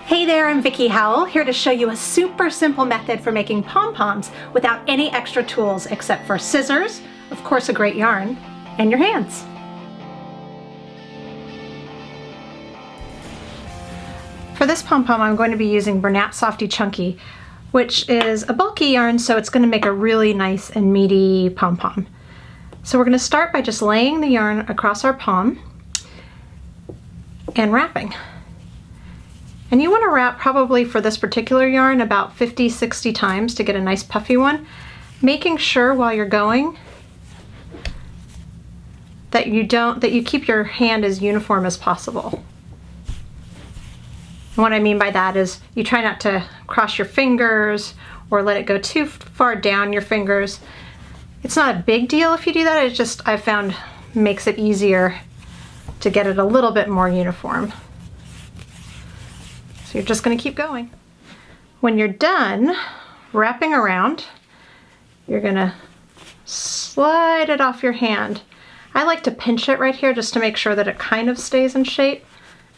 Hey there, I'm Vickie Howell, here to show you a super simple method for making pom-poms without any extra tools except for scissors, of course a great yarn, and your hands. For this pom-pom I'm going to be using Bernat Softy Chunky, which is a bulky yarn, so it's going to make a really nice and meaty pom-pom. So we're going to start by just laying the yarn across our palm and wrapping. And you want to wrap probably for this particular yarn about 50-60 times to get a nice puffy one, making sure while you're going that you keep your hand as uniform as possible. And what I mean by that is you try not to cross your fingers or let it go too far down your fingers. It's not a big deal if you do that, it's just I've found makes it easier to get it a little bit more uniform. So you're just going to keep going. When you're done wrapping around, you're going to slide it off your hand. I like to pinch it right here just to make sure that it kind of stays in shape.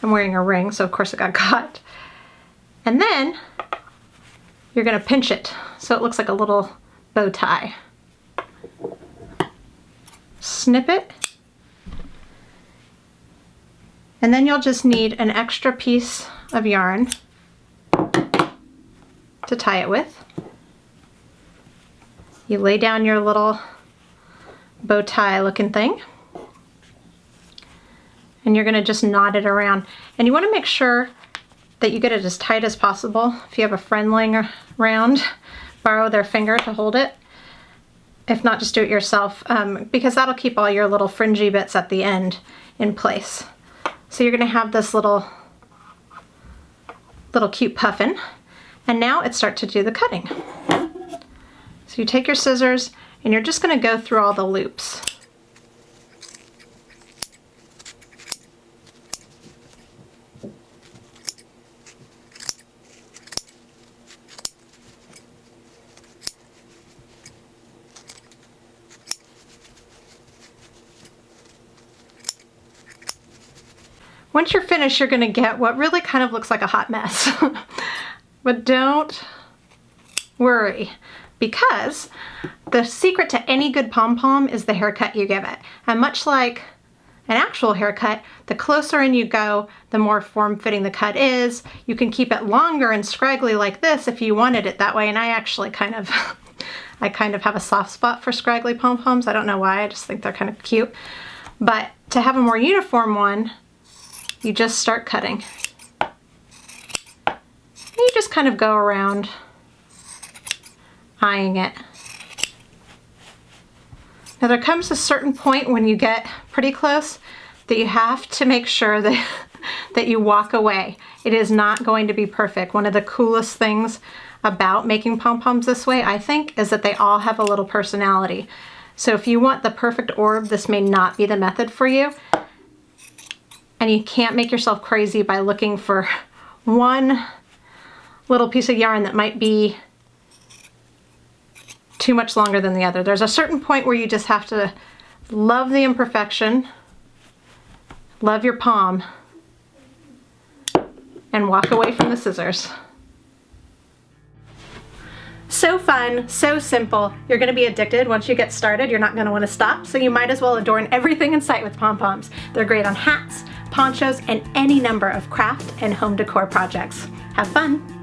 I'm wearing a ring, so of course it got caught. And then you're going to pinch it so it looks like a little bow tie. Snip it. And then you'll just need an extra piece of yarn to tie it with. You lay down your little bow tie looking thing and you're going to just knot it around. And you want to make sure that you get it as tight as possible. If you have a friend laying around, borrow their finger to hold it. If not, just do it yourself, because that'll keep all your little fringy bits at the end in place. So you're going to have this little cute puffin, and now it's start to do the cutting. So you take your scissors and you're just going to go through all the loops. Once you're finished, you're going to get what really kind of looks like a hot mess. But don't worry, because the secret to any good pom-pom is the haircut you give it. And much like an actual haircut, the closer in you go, the more form-fitting the cut is. You can keep it longer and scraggly like this if you wanted it that way. And I actually kind of have a soft spot for scraggly pom-poms. I don't know why, I just think they're kind of cute. But to have a more uniform one, you just start cutting. And you just kind of go around eyeing it. Now there comes a certain point when you get pretty close that you have to make sure that, that you walk away. It is not going to be perfect. One of the coolest things about making pom-poms this way, I think, is that they all have a little personality. So if you want the perfect orb, this may not be the method for you. And you can't make yourself crazy by looking for one little piece of yarn that might be too much longer than the other. There's a certain point where you just have to love the imperfection, love your palm, and walk away from the scissors. So fun, so simple. You're going to be addicted once you get started. You're not going to want to stop, so you might as well adorn everything in sight with pom-poms. They're great on hats, ponchos, and any number of craft and home decor projects. Have fun!